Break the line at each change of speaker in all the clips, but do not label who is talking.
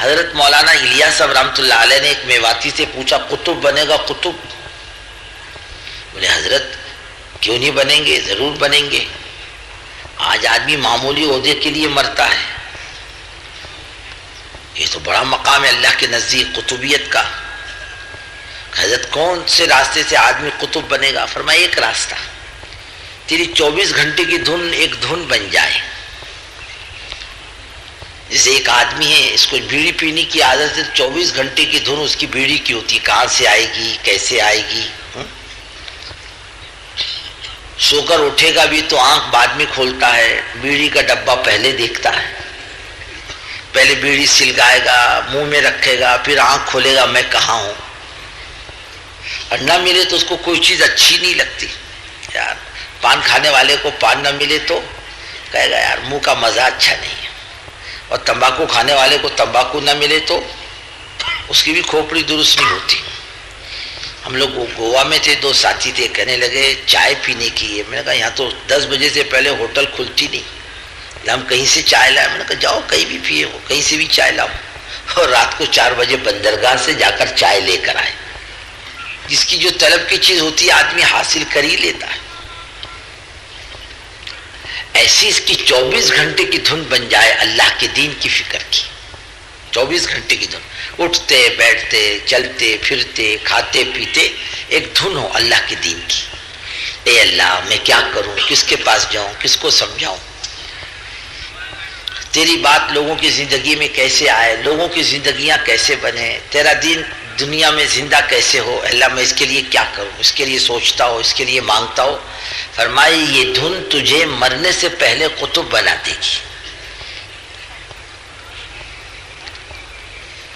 حضرت مولانا الیاس صاحب رحمۃ اللہ علیہ نے ایک میواتی سے پوچھا قطب بنے گا قطب؟ بولے حضرت کیوں نہیں بنیں گے، ضرور بنیں گے. آج آدمی معمولی عہدے کے لیے مرتا ہے، یہ تو بڑا مقام ہے اللہ کے نزدیک قطبیت کا. حضرت کون سے راستے سے آدمی قطب بنے گا؟ فرمایا ایک راستہ، تیری 24 گھنٹے کی دھن ایک دھن بن جائے. جیسے ایک آدمی ہے، اس کو بیڑی پینے کی عادت ہے، 24 گھنٹے کی دھن اس کی بیڑی کی ہوتی، کہاں سے آئے گی، کیسے آئے گی. سو کر اٹھے گا بھی تو آنکھ بعد میں کھولتا ہے، بیڑی کا ڈبہ پہلے دیکھتا ہے، پہلے بیڑی سلگائے گا، منہ میں رکھے گا، پھر آنکھ کھولے گا میں کہاں ہوں. اور نہ ملے تو اس کو کوئی چیز اچھی نہیں لگتی. یار پان کھانے والے کو پان نہ ملے تو کہے گا یار منہ کا مزہ اچھا نہیں ہے، اور تمباکو کھانے والے کو تمباکو نہ ملے تو اس کی بھی کھوپڑی درست نہیں ہوتی. ہم لوگ گوا میں تھے، 2 ساتھی تھے، کہنے لگے چائے پینے کی ہے. میں نے کہا یہاں تو 10 بجے سے پہلے ہوٹل کھلتی نہیں، ہم کہیں سے چائے لائے. میں نے کہا جاؤ کہیں بھی پیے ہو، کہیں سے بھی چائے لاؤ. اور رات کو 4 بجے بندرگاہ سے جا کر چائے لے کر آئے. جس کی جو طلب کی چیز ہوتی ہے آدمی حاصل کر ہی لیتا ہے. ایسی اس کی 24 گھنٹے کی دھن بن جائے اللہ کے دین کی فکر کی. 24 گھنٹے کی دھن، اٹھتے بیٹھتے چلتے پھرتے کھاتے پیتے ایک دھن ہو اللہ کے دین کی. اے اللہ میں کیا کروں، کس کے پاس جاؤں، کس کو سمجھاؤں، تیری بات لوگوں کی زندگی میں کیسے آئے، لوگوں کی زندگیاں کیسے بنے، تیرا دین دنیا میں زندہ کیسے ہو. اللہ میں اس کے لیے کیا کروں، اس کے لیے سوچتا ہو، اس کے لیے مانگتا ہو. فرمائی یہ دھن تجھے مرنے سے پہلے قطب بنا دے گی.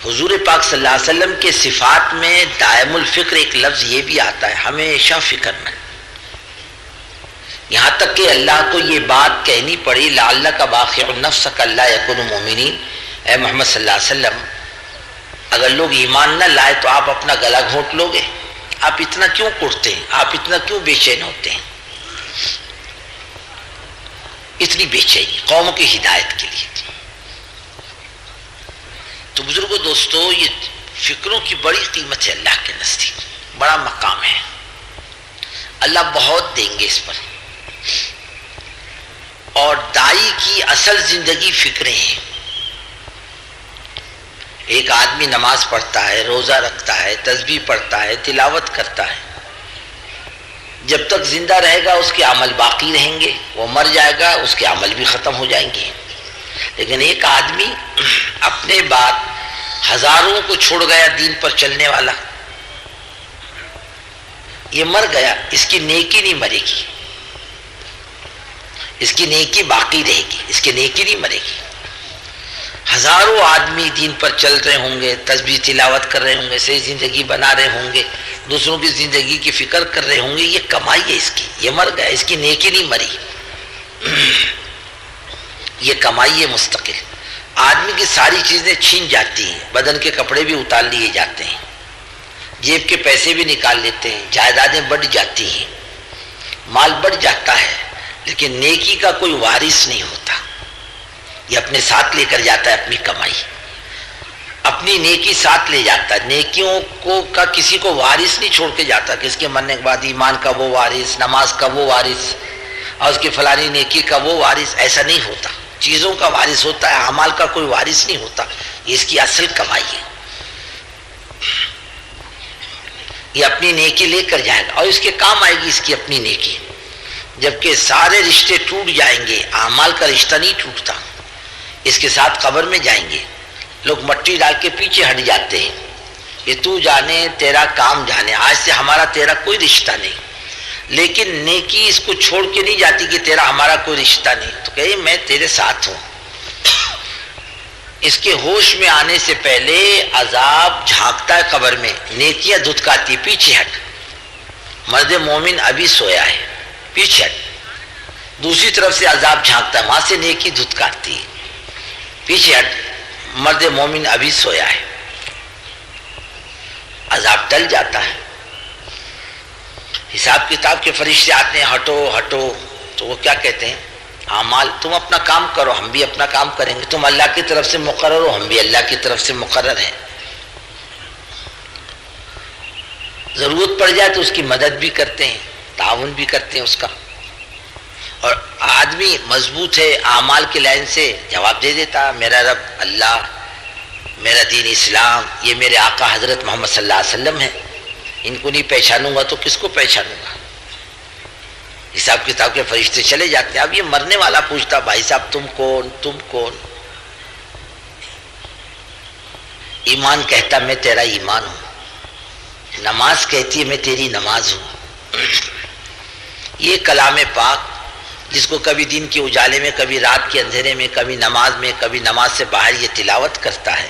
حضور پاک صلی اللہ علیہ وسلم کے صفات میں دائم الفکر ایک لفظ یہ بھی آتا ہے، ہمیشہ فکر مند. یہاں تک کہ اللہ کو یہ بات کہنی پڑی لعلک باخع نفسک الا یکونوا مؤمنین. اے محمد صلی اللہ علیہ وسلم اگر لوگ ایمان نہ لائے تو آپ اپنا گلا گھونٹ لو گے. آپ اتنا کیوں کرتے ہیں، آپ اتنا کیوں بے چین ہوتے ہیں، اتنی بے چینی قوموں کی ہدایت کے لیے. تو بزرگوں دوستو یہ فکروں کی بڑی قیمت ہے اللہ کے نزدیک، بڑا مقام ہے. اللہ بہت دیں گے اس پر. اور دائی کی اصل زندگی فکریں ہیں. ایک آدمی نماز پڑھتا ہے، روزہ رکھتا ہے، تسبیح پڑھتا ہے، تلاوت کرتا ہے، جب تک زندہ رہے گا اس کے عمل باقی رہیں گے. وہ مر جائے گا اس کے عمل بھی ختم ہو جائیں گے. لیکن ایک آدمی اپنے بعد ہزاروں کو چھوڑ گیا دین پر چلنے والا، یہ مر گیا، اس کی نیکی نہیں مرے گی، اس کی نیکی باقی رہے گی، اس کی نیکی نہیں مرے گی. ہزاروں آدمی دین پر چل رہے ہوں گے، تسبیح تلاوت کر رہے ہوں گے، صحیح زندگی بنا رہے ہوں گے، دوسروں کی زندگی کی فکر کر رہے ہوں گے، یہ کمائی ہے اس کی، یہ مر گیا، اس کی نیکی نہیں مری، یہ کمائی ہے مستقل. آدمی کی ساری چیزیں چھین جاتی ہیں، بدن کے کپڑے بھی اتار لیے جاتے ہیں، جیب کے پیسے بھی نکال لیتے ہیں، جائیدادیں بڑھ جاتی ہیں، مال بڑھ جاتا ہے، لیکن نیکی کا کوئی وارث نہیں ہوتا. یہ اپنے ساتھ لے کر جاتا ہے اپنی کمائی، اپنی نیکی ساتھ لے جاتا ہے. نیکیوں کو کا کسی کو وارث نہیں چھوڑ کے جاتا کہ اس کے مرنے کے بعد ایمان کا وہ وارث، نماز کا وہ وارث، اور اس کی فلانی نیکی کا وہ وارث. ایسا نہیں ہوتا. چیزوں کا وارث ہوتا ہے، اعمال کا کوئی وارث نہیں ہوتا. یہ اس کی اصل کمائی ہے. یہ اپنی نیکی لے کر جائے گا اور اس کے کام آئے گی اس کی اپنی نیکی. جبکہ سارے رشتے ٹوٹ جائیں گے، اعمال کا رشتہ نہیں ٹوٹتا. اس کے ساتھ قبر میں جائیں گے، لوگ مٹی ڈال کے پیچھے ہٹ جاتے ہیں، یہ تو جانے تیرا کام جانے، آج سے ہمارا تیرا کوئی رشتہ نہیں. لیکن نیکی اس کو چھوڑ کے نہیں جاتی کہ تیرا ہمارا کوئی رشتہ نہیں، تو کہے میں تیرے ساتھ ہوں. اس کے ہوش میں آنے سے پہلے عذاب جھانکتا ہے قبر میں، نیکیاں دھتکاتی، پیچھے ہٹ، مرد مومن ابھی سویا ہے، پیچھے ہٹ. دوسری طرف سے عذاب جھانکتا ہے، وہاں سے نیکی دھتکارتی ہے، پیچھے ہٹ، مرد مومن ابھی سویا ہے. عذاب ٹل جاتا ہے. حساب کتاب کے فرشتے آتے ہیں، ہٹو ہٹو، تو وہ کیا کہتے ہیں؟ اعمال تم اپنا کام کرو، ہم بھی اپنا کام کریں گے، تم اللہ کی طرف سے مقرر ہو، ہم بھی اللہ کی طرف سے مقرر ہیں۔ ضرورت پڑ جائے تو اس کی مدد بھی کرتے ہیں، تعاون بھی کرتے ہیں اس کا، اور آدمی مضبوط ہے اعمال کی لائن سے جواب دے دیتا، میرا رب اللہ، میرا دین اسلام، یہ میرے آقا حضرت محمد صلی اللہ علیہ وسلم ہے، ان کو نہیں پہچانوں گا تو کس کو پہچانوں گا؟ حساب کتاب کے فرشتے چلے جاتے ہیں۔ اب یہ مرنے والا پوچھتا، بھائی صاحب تم کون، تم کون؟ ایمان کہتا میں تیرا ایمان ہوں، نماز کہتی ہے میں تیری نماز ہوں۔ یہ کلام پاک جس کو کبھی دن کے اجالے میں، کبھی رات کے اندھیرے میں، کبھی نماز میں، کبھی نماز سے باہر یہ تلاوت کرتا ہے،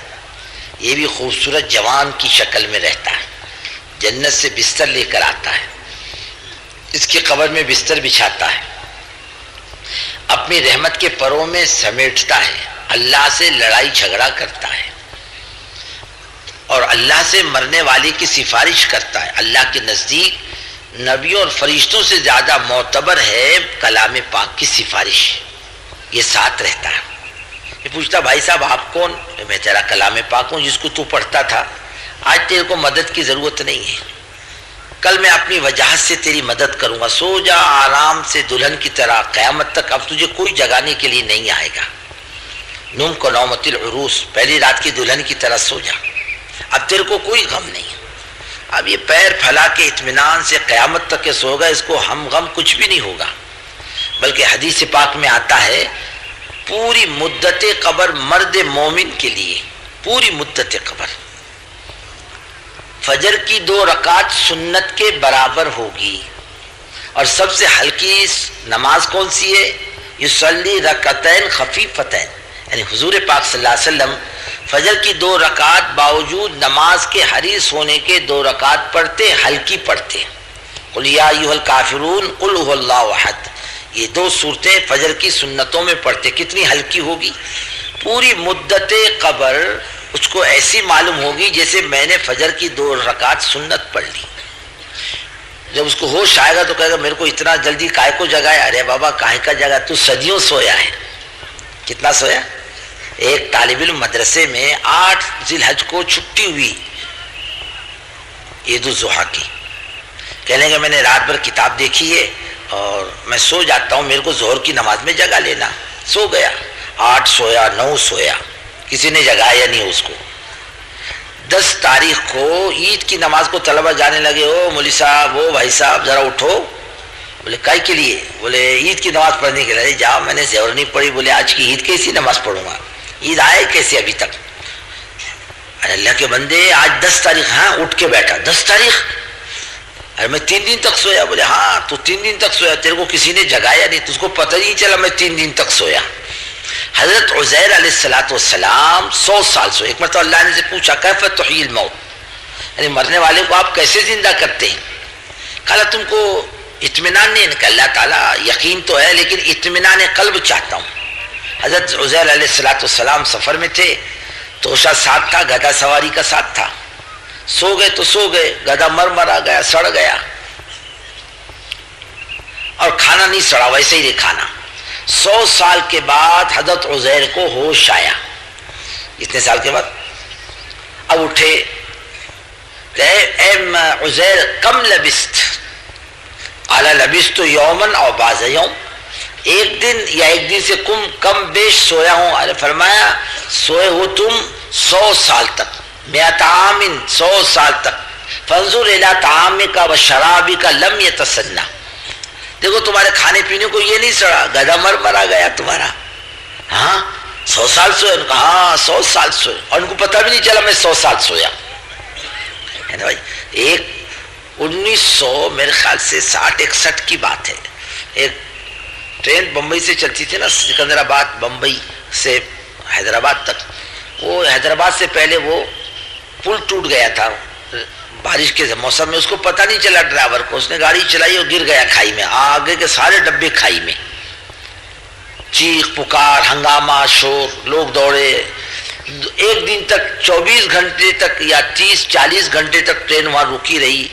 یہ بھی خوبصورت جوان کی شکل میں رہتا ہے، جنت سے بستر لے کر آتا ہے، اس کی قبر میں بستر بچھاتا ہے، اپنی رحمت کے پروں میں سمیٹتا ہے، اللہ سے لڑائی جھگڑا کرتا ہے، اور اللہ سے مرنے والے کی سفارش کرتا ہے۔ اللہ کے نزدیک نبیوں اور فرشتوں سے زیادہ معتبر ہے کلام پاک کی سفارش، یہ ساتھ رہتا ہے۔ یہ پوچھتا، بھائی صاحب آپ کون؟ میں تیرا کلام پاک ہوں جس کو تو پڑھتا تھا، آج تیرے کو مدد کی ضرورت نہیں ہے، کل میں اپنی وجاہت سے تیری مدد کروں گا، سو جا آرام سے دلہن کی طرح، قیامت تک اب تجھے کوئی جگانے کے لیے نہیں آئے گا، نم کو نومت العروس، پہلی رات کی دلہن کی طرح سو جا، اب تیرے کو کوئی غم نہیں۔ اب یہ پیر پھیلا کے اطمینان سے قیامت تک کے سو گا، اس کو ہم غم کچھ بھی نہیں ہوگا، بلکہ حدیث پاک میں آتا ہے پوری مدت قبر مرد مومن کے لیے، پوری مدت قبر فجر کی 2 رکعت سنت کے برابر ہوگی، اور سب سے ہلکی نماز کون سی ہے؟ یصلی رکعتین خفیفتین، یعنی حضور پاک صلی اللہ علیہ وسلم فجر کی 2 رکعت باوجود نماز کے حریص ہونے کے 2 رکعت پڑھتے، ہلکی پڑھتے، قل یا ایھا الکافرون قل ھو اللہ احد، یہ 2 صورتیں فجر کی سنتوں میں پڑھتے، کتنی ہلکی ہوگی؟ پوری مدت قبر اس کو ایسی معلوم ہوگی جیسے میں نے فجر کی 2 رکعت سنت پڑھ لی۔ جب اس کو ہوش آئے گا تو کہے گا میرے کو اتنا جلدی کائے کو جگایا؟ ارے بابا کائے کا جگہ، تو صدیوں سویا ہے۔ کتنا سویا؟ ایک طالب علم مدرسے میں 8 ذی الحج کو چھٹی ہوئی عید الضحیٰ کی، کہنے کہ میں نے رات بھر کتاب دیکھی ہے اور میں سو جاتا ہوں، میرے کو ظہر کی نماز میں جگا لینا۔ سو گیا، 8 سویا، 9 سویا، کسی نے جگایا نہیں اس کو۔ 10 تاریخ کو عید کی نماز کو طلبہ جانے لگے، او مولوی صاحب، او بھائی صاحب ذرا اٹھو۔ بولے کائی کے لیے؟ بولے عید کی نماز پڑھنے کے لیے۔ جاؤ، میں نے ظہر نہیں پڑھی۔ بولے آج کی عید کیسی نماز پڑھوں گا؟ عید آئے کیسے ابھی تک؟ ارے اللہ کے بندے آج 10 تاریخ، ہاں اٹھ کے بیٹھا 10 تاریخ؟ ارے میں 3 دن تک سویا۔ بولے ہاں تو 3 دن تک سویا، تیرے کو کسی نے جگایا نہیں، تجھ کو پتہ نہیں چلا میں 3 دن تک سویا۔ حضرت عزیر علیہ السلام 100 سال سوئے۔ ایک مرتبہ اللہ نے سے پوچھا کیف تحیی الموت، یعنی مرنے والے کو آپ کیسے زندہ کرتے ہیں؟ کہا تم کو اطمینان نہیں؟ کہ اللہ تعالیٰ یقین تو ہے لیکن اطمینان قلب چاہتا ہوں۔ حضرت عزیر علیہ السلام سفر میں تھے، توشہ ساتھ تھا، گدھا سواری کا ساتھ تھا، سو گئے تو سو گئے، گدھا مرا گیا، سڑ گیا، اور کھانا نہیں سڑا، ویسے ہی رہے کھانا۔ 100 سال کے بعد حضرت عزیر کو ہوش آیا۔ اتنے سال کے بعد اب اٹھے، اے عزیر کم لبست؟ قال لبست یومن او بعض یوم، ایک دن یا ایک دن سے کم بیش سویا ہوں۔ ارے فرمایا سوئے ہو تم 100 سال تک، 100 عام، 100 سال تک۔ فانظر الی طعامک و شرابک لم یتسنى، دیکھو تمہارے کھانے پینے کو یہ نہیں سڑا، گدھا مرا گیا تمہارا۔ ہاں 100 سال سوئے؟ ان کو ہاں 100 سال سوئے، اور ان کو پتہ بھی نہیں چلا میں 100 سال سویا۔ ہے نا بھائی؟ ایک 1900 میرے خیال سے 60-61 کی بات ہے، ایک ٹرین بمبئی سے چلتی تھی نا، سکندرآباد بمبئی سے حیدرآباد تک، وہ حیدرآباد سے پہلے وہ پل ٹوٹ گیا تھا بارش کے موسم میں، اس کو پتہ نہیں چلا ڈرائیور کو، اس نے گاڑی چلائی اور گر گیا کھائی میں، آگے کے سارے ڈبے کھائی میں، چیخ پکار، ہنگامہ، شور، لوگ دوڑے۔ ایک دن تک 24 گھنٹے تک یا 30-40 گھنٹے تک ٹرین وہاں رکی رہی،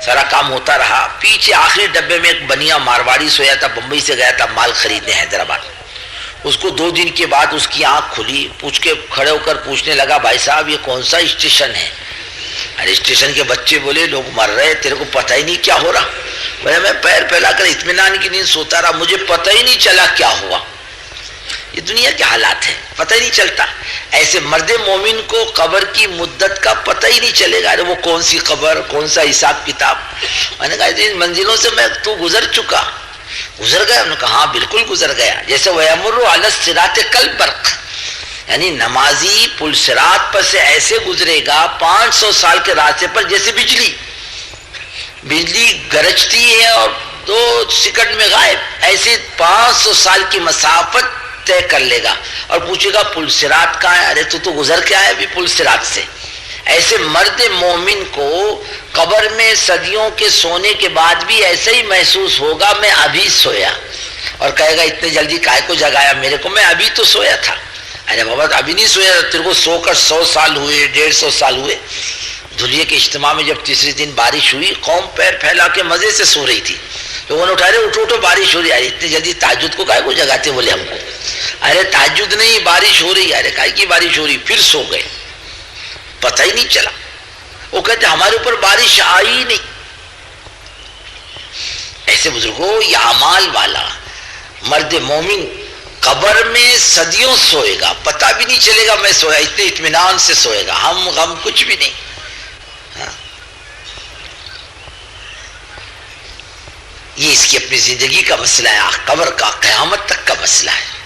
سارا کام ہوتا رہا. پیچھے آخری ڈبے میں ایک بنیا مارواڑی سویا تھا, بمبئی سے گیا تھا مال خریدنے حیدرآباد. اس کو 2 دن کے بعد اس کی آنکھ کھلی, پوچھ کے کھڑے ہو کر پوچھنے لگا, بھائی صاحب یہ کون سا اسٹیشن ہے؟ ارے اسٹیشن کے بچے بولے لوگ مر رہے, تیرے کو پتہ ہی نہیں کیا ہو رہا؟ بھائی میں پیر پھیلا کر اطمینان کی نیند سوتا رہا, مجھے پتہ ہی نہیں چلا کیا ہوا. یہ دنیا کے حالات ہیں, پتہ ہی نہیں چلتا. ایسے مرد مومن کو قبر کی مدت کا پتہ ہی نہیں چلے گا. ارے وہ کون سی قبر, کون سا حساب کتاب. میں نے کہا ان منزلوں سے میں تو گزر چکا, گزر گیا؟ انہوں نے کہا ہاں بالکل گزر گیا. جیسے وَيَمُرُّ عَلَى الصِّرَاطِ كَالْبَرْقِ, یعنی نمازی پل صراط پر سے ایسے گزرے گا 500 سال کے راستے پر جیسے بجلی گرجتی ہے اور 2 سیکنڈ میں غائب, ایسے 500 سال کی مسافت طے کر لے گا اور پوچھے گا پل صراط کہاں ہے؟ ارے تو گزر کے آیا ابھی پل صراط سے. ایسے مرد مومن کو قبر میں صدیوں کے سونے کے بعد بھی ایسا ہی محسوس ہوگا, میں ابھی سویا, اور کہے گا اتنے جلدی کائے کو جگایا میرے کو, میں ابھی تو سویا تھا. ارے بابا ابھی نہیں سویا, تیرے کو سو کر 100 سال ہوئے, 150 سال ہوئے. دھلیے کے اجتماع میں جب تیسرے دن بارش ہوئی, قوم پیر پھیلا کے مزے سے سو رہی تھی. لوگوں نے اٹھا رہے اٹھو بارش ہو رہی ہے. ارے اتنی جلدی تہجد کو کائے کو جگاتے بولے ہم کو؟ ارے تہجد نہیں, بارش ہو رہی ہے. ارے کائے کی بارش ہو رہی؟ پھر سو گئے, پتہ ہی نہیں چلا. وہ کہتے ہمارے اوپر بارش آئی نہیں. ایسے بزرگوں, یہ اعمال والا مرد مومن قبر میں صدیوں سوئے گا, پتہ بھی نہیں چلے گا میں سویا, اتنے اطمینان سے سوئے گا, ہم غم کچھ بھی نہیں. یہ اس کی اپنی زندگی کا مسئلہ ہے, قبر کا قیامت تک کا مسئلہ ہے.